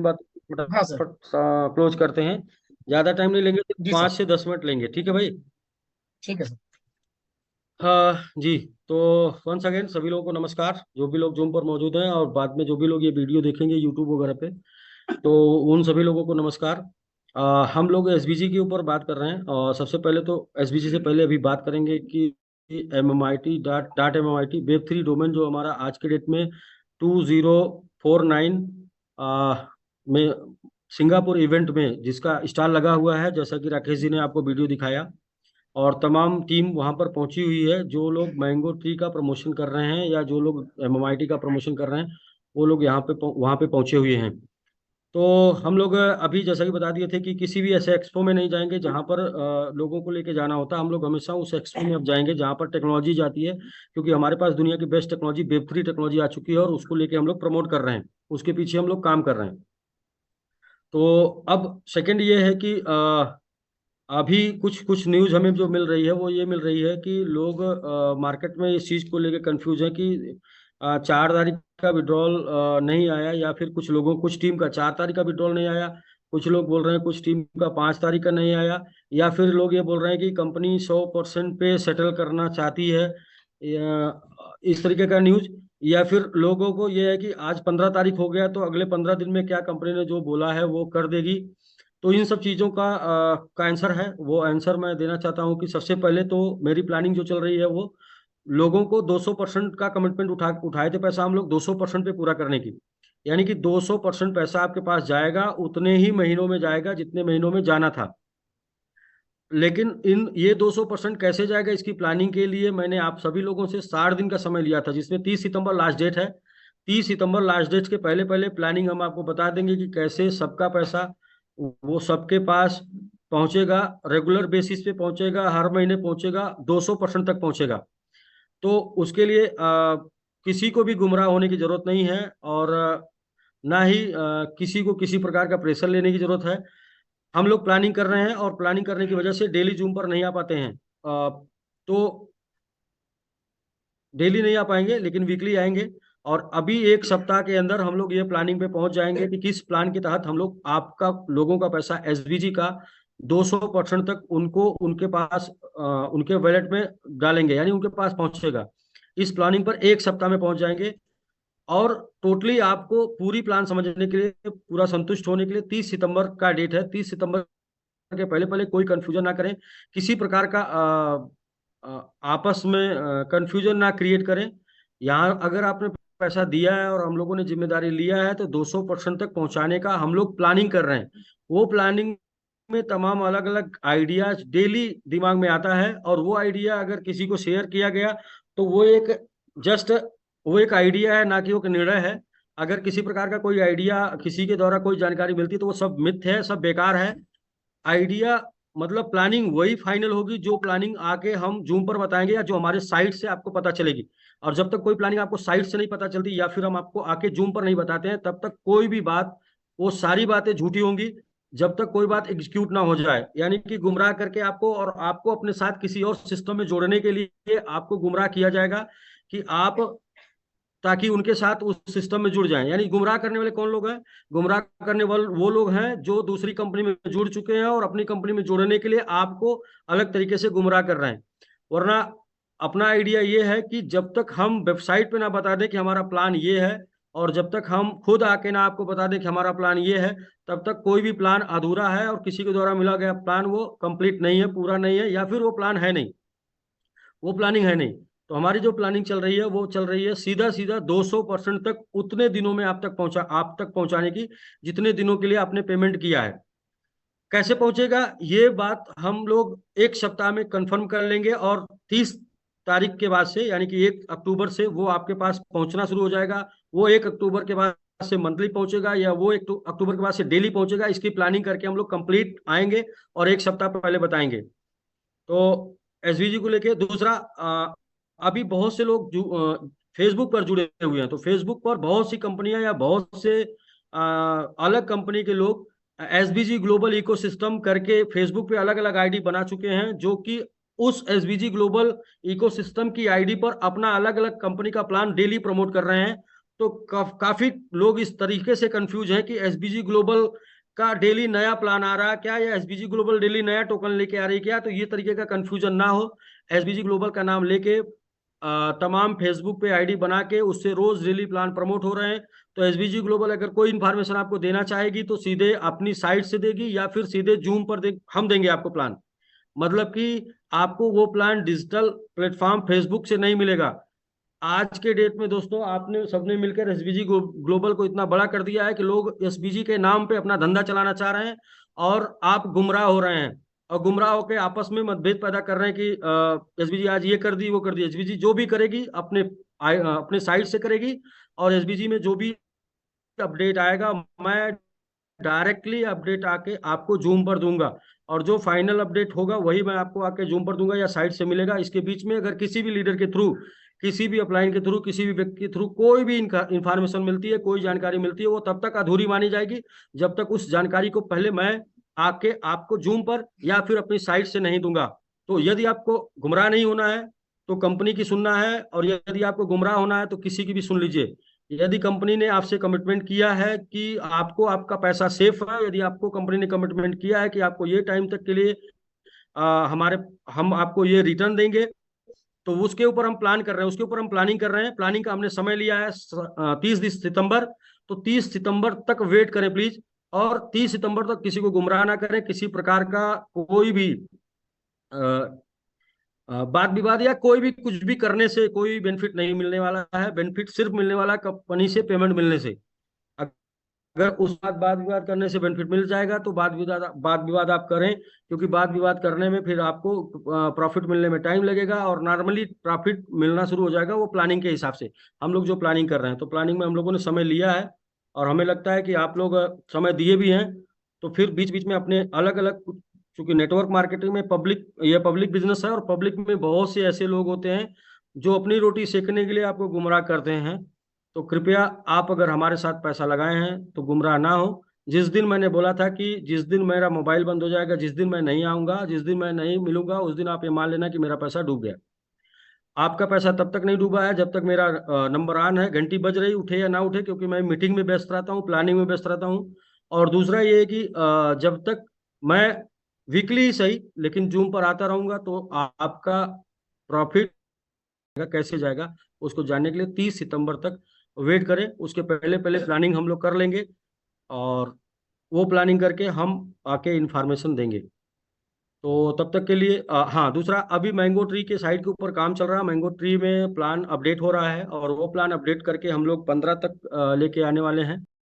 बात हाँ सर। फटाफट क्लोज करते हैं। ज्यादा टाइम नहीं लेंगे, जी सर। 5 से 10 मिनट लेंगे, ठीक है भाई। ठीक है सर। हाँ जी। तो वंस अगेन सभी लोगों को नमस्कार, जो भी लोग जूम पर मौजूद हैं और बाद में जो भी लोग ये वीडियो देखेंगे यूट्यूब वगैरह पे, तो उन सभी लोगों को नमस्कार। हम लोग एसबीजी के ऊपर बात कर रहे हैं, और सबसे पहले तो एसबीजी से पहले अभी बात करेंगे कि MMIT वेब 3 डोमेन जो हमारा आज के डेट में 2049 में सिंगापुर इवेंट में जिसका स्टार लगा हुआ है, जैसा कि राकेश जी ने आपको वीडियो दिखाया, और तमाम टीम वहां पर पहुंची हुई है। जो लोग मैंगो ट्री का प्रमोशन कर रहे हैं या जो लोग MMIT का प्रमोशन कर रहे हैं, वो लोग यहाँ पे वहां पे पहुंचे हुए हैं। तो हम लोग अभी जैसा कि बता दिए थे कि किसी भी ऐसे एक्सपो में नहीं जाएंगे जहां पर लोगों को लेके जाना होता। हम लोग हमेशा उस एक्सपो में अब जाएंगे जहां पर टेक्नोलॉजी जाती है, क्योंकि हमारे पास दुनिया की बेस्ट टेक्नोलॉजी वेब 3 टेक्नोलॉजी आ चुकी है और उसको लेके हम लोग प्रमोट कर रहे हैं, उसके पीछे हम लोग काम कर रहे हैं। तो अब सेकंड ये है कि अभी कुछ कुछ न्यूज़ हमें जो मिल रही है वो ये मिल रही है कि लोग मार्केट में इस चीज़ को लेकर कंफ्यूज है कि 4 तारीख का विड्रॉल नहीं आया, या फिर कुछ लोगों कुछ टीम का 4 तारीख का विड्रॉल नहीं आया। कुछ लोग बोल रहे हैं कुछ टीम का 5 तारीख का नहीं आया। या फिर लोग ये बोल रहे हैं कि कंपनी 100% पे सेटल करना चाहती है, इस तरीके का न्यूज़। या फिर लोगों को ये है कि आज 15 तारीख हो गया तो अगले 15 दिन में क्या कंपनी ने जो बोला है वो कर देगी। तो इन सब चीज़ों का आंसर है, वो आंसर मैं देना चाहता हूँ कि सबसे पहले तो मेरी प्लानिंग जो चल रही है वो लोगों को 200% का कमिटमेंट उठाए थे पैसा हम लोग 200% पे पूरा करने की। यानी कि 200% पैसा आपके पास जाएगा, उतने ही महीनों में जाएगा जितने महीनों में जाना था। लेकिन इन ये 200% कैसे जाएगा, इसकी प्लानिंग के लिए मैंने आप सभी लोगों से 60 दिन का समय लिया था, जिसमें 30 सितंबर लास्ट डेट है। 30 सितंबर लास्ट डेट के पहले पहले प्लानिंग हम आपको बता देंगे कि कैसे सबका पैसा वो सबके पास पहुंचेगा, रेगुलर बेसिस पे पहुंचेगा, हर महीने पहुंचेगा, 200% तक पहुंचेगा। तो उसके लिए किसी को भी गुमराह होने की जरूरत नहीं है, और ना ही किसी को किसी प्रकार का प्रेशर लेने की जरूरत है। हम लोग प्लानिंग कर रहे हैं और प्लानिंग करने की वजह से डेली जूम पर नहीं आ पाते हैं। तो डेली नहीं आ पाएंगे लेकिन वीकली आएंगे। और अभी एक सप्ताह के अंदर हम लोग ये प्लानिंग पे पहुंच जाएंगे कि किस प्लान के तहत हम लोग आपका लोगों का पैसा एसबीजी का 200% तक उनको उनके पास उनके वॉलेट में डालेंगे, यानी उनके पास पहुंचेगा। इस प्लानिंग पर एक सप्ताह में पहुंच जाएंगे। और टोटली आपको पूरी प्लान समझने के लिए, पूरा संतुष्ट होने के लिए 30 सितंबर का डेट है। 30 सितंबर के पहले पहले कोई कंफ्यूजन ना करें, किसी प्रकार का आपस में कंफ्यूजन ना क्रिएट करें। यहाँ अगर आपने पैसा दिया है और हम लोगों ने जिम्मेदारी लिया है तो 200% तक पहुंचाने का हम लोग प्लानिंग कर रहे हैं। वो प्लानिंग में तमाम अलग अलग आइडियाज डेली दिमाग में आता है, और वो आइडिया अगर किसी को शेयर किया गया तो जस्ट वो एक आइडिया है, ना कि वो एक निर्णय है। अगर किसी प्रकार का कोई आइडिया किसी के द्वारा कोई जानकारी मिलती है तो वो सब मिथ है, सब बेकार है। आइडिया मतलब प्लानिंग वही फाइनल होगी जो प्लानिंग आके हम जूम पर बताएंगे या जो हमारे साइट से आपको पता चलेगी। और जब तक कोई प्लानिंग आपको साइट से नहीं पता चलती या फिर हम आपको आके जूम पर नहीं बताते हैं, तब तक कोई भी बात, वो सारी बातें झूठी होंगी जब तक कोई बात एग्जीक्यूट ना हो जाए। यानी कि गुमराह करके आपको और आपको अपने साथ किसी और सिस्टम में जोड़ने के लिए आपको गुमराह किया जाएगा कि आप, ताकि उनके साथ उस सिस्टम में जुड़ जाएं। यानी गुमराह करने वाले कौन लोग हैं? गुमराह करने वाले वो लोग हैं जो दूसरी कंपनी में जुड़ चुके हैं और अपनी कंपनी में जोड़ने के लिए आपको अलग तरीके से गुमराह कर रहे हैं। वरना अपना आइडिया ये है कि जब तक हम वेबसाइट पे ना बता दें कि हमारा प्लान ये है, और जब तक हम खुद आके ना आपको बता दें कि हमारा प्लान ये है, तब तक कोई भी प्लान अधूरा है और किसी के द्वारा मिला गया प्लान वो कंप्लीट नहीं है, पूरा नहीं है, या फिर वो प्लान है नहीं, वो प्लानिंग है नहीं। तो हमारी जो प्लानिंग चल रही है वो चल रही है सीधा सीधा 200% तक उतने दिनों में आप तक पहुंचाने की, जितने दिनों के लिए आपने पेमेंट किया है। कैसे पहुंचेगा ये बात हम लोग एक सप्ताह में कंफर्म कर लेंगे, और 30 तारीख के बाद से यानी कि 1 अक्टूबर से वो आपके पास पहुंचना शुरू हो जाएगा। वो 1 अक्टूबर के बाद से मंथली पहुंचेगा या वो 1 अक्टूबर के बाद से डेली पहुंचेगा, इसकी प्लानिंग करके हम लोग कंप्लीट आएंगे और एक सप्ताह पहले बताएंगे। तो एसवीजी को लेके दूसरा, अभी बहुत से लोग फेसबुक पर जुड़े हुए हैं, तो फेसबुक पर बहुत सी कंपनियां या बहुत से अलग कंपनी के लोग एसबीजी ग्लोबल इकोसिस्टम करके फेसबुक पे अलग अलग आईडी बना चुके हैं, जो कि उस एसबीजी ग्लोबल इकोसिस्टम की आईडी पर अपना अलग अलग कंपनी का प्लान डेली प्रमोट कर रहे हैं। तो काफी लोग इस तरीके से कंफ्यूज हैं कि एसबीजी ग्लोबल का डेली नया प्लान आ रहा है क्या, या एसबीजी ग्लोबल डेली नया टोकन लेके आ रही है क्या। तो ये तरीके का कंफ्यूजन ना हो, एसबीजी ग्लोबल का नाम लेके तमाम फेसबुक पे आईडी बना के उससे रोज डेली प्लान प्रमोट हो रहे हैं। तो एसबीजी ग्लोबल अगर कोई इन्फॉर्मेशन आपको देना चाहेगी तो सीधे अपनी साइट से देगी, या फिर सीधे जूम पर हम देंगे आपको प्लान। मतलब कि आपको वो प्लान डिजिटल प्लेटफॉर्म फेसबुक से नहीं मिलेगा। आज के डेट में दोस्तों आपने सबने मिलकर एसबीजी ग्लोबल को इतना बड़ा कर दिया है कि लोग एसबीजी के नाम पे अपना धंधा चलाना चाह रहे हैं, और आप गुमराह हो रहे हैं, और गुमराह होकर आपस में मतभेद पैदा कर रहे हैं कि एसबीजी आज ये कर दी वो कर दी। एसबीजी जो भी करेगी अपने साइट से करेगी, और एसबीजी में जो भी अपडेट आएगा मैं डायरेक्टली अपडेट आके आपको जूम पर दूंगा, और जो फाइनल अपडेट होगा वही मैं आपको आके जूम पर दूंगा या साइट से मिलेगा। इसके बीच में अगर किसी भी लीडर के थ्रू, किसी भी अपलाइन के थ्रू, किसी भी व्यक्ति के थ्रू कोई भी इंफॉर्मेशन मिलती है, कोई जानकारी मिलती है, वो तब तक अधूरी मानी जाएगी जब तक उस जानकारी को पहले मैं आके आपको जूम पर या फिर अपनी साइट से नहीं दूंगा। तो यदि आपको गुमराह नहीं होना है तो कंपनी की सुनना है, और यदि आपको गुमराह होना है तो किसी की भी सुन लीजिए। यदि कंपनी ने आपसे कमिटमेंट किया है कि आपको आपका पैसा सेफ है, यदि आपको कंपनी ने कमिटमेंट किया है कि आपको ये टाइम तक के लिए हम आपको ये रिटर्न देंगे, तो उसके ऊपर हम प्लान कर रहे हैं, उसके ऊपर हम प्लानिंग कर रहे हैं। प्लानिंग का हमने समय लिया है 30 सितंबर। तो 30 सितंबर तक वेट करें प्लीज, और 30 सितंबर तक किसी को गुमराह ना करें, किसी प्रकार का कोई भी वाद विवाद या कोई भी कुछ भी करने से कोई बेनिफिट नहीं मिलने वाला है। बेनिफिट सिर्फ मिलने वाला कंपनी से पेमेंट मिलने से। अगर उस बात वाद विवाद करने से बेनिफिट मिल जाएगा तो वाद विवाद आप करें, क्योंकि वाद विवाद करने में फिर आपको प्रॉफिट मिलने में टाइम लगेगा, और नॉर्मली प्रॉफिट मिलना शुरू हो जाएगा वो प्लानिंग के हिसाब से। हम लोग जो प्लानिंग कर रहे हैं, तो प्लानिंग में हम लोगों ने समय लिया है, और हमें लगता है कि आप लोग समय दिए भी हैं। तो फिर बीच बीच में अपने अलग अलग, चूंकि नेटवर्क मार्केटिंग में यह पब्लिक बिजनेस है, और पब्लिक में बहुत से ऐसे लोग होते हैं जो अपनी रोटी सेकने के लिए आपको गुमराह करते हैं। तो कृपया आप अगर हमारे साथ पैसा लगाए हैं तो गुमराह ना हो। जिस दिन मैंने बोला था कि जिस दिन मेरा मोबाइल बंद हो जाएगा, जिस दिन मैं नहीं आऊंगा, जिस दिन मैं नहीं मिलूंगा, उस दिन आप ये मान लेना कि मेरा पैसा डूब गया। आपका पैसा तब तक नहीं डूबा है जब तक मेरा नंबर ऑन है, घंटी बज रही, उठे या ना उठे, क्योंकि मैं मीटिंग में व्यस्त रहता हूँ, प्लानिंग में व्यस्त रहता हूँ। और दूसरा ये है कि जब तक मैं वीकली ही सही लेकिन जूम पर आता रहूंगा, तो आपका प्रॉफिट कैसे जाएगा उसको जानने के लिए 30 सितंबर तक वेट करें। उसके पहले पहले प्लानिंग हम लोग कर लेंगे, और वो प्लानिंग करके हम आके इंफॉर्मेशन देंगे। तो तब तक के लिए हाँ, दूसरा अभी मैंगो ट्री के साइट के ऊपर काम चल रहा है। मैंगो ट्री में प्लान अपडेट हो रहा है, और वो प्लान अपडेट करके हम लोग 15 तक लेके आने वाले हैं।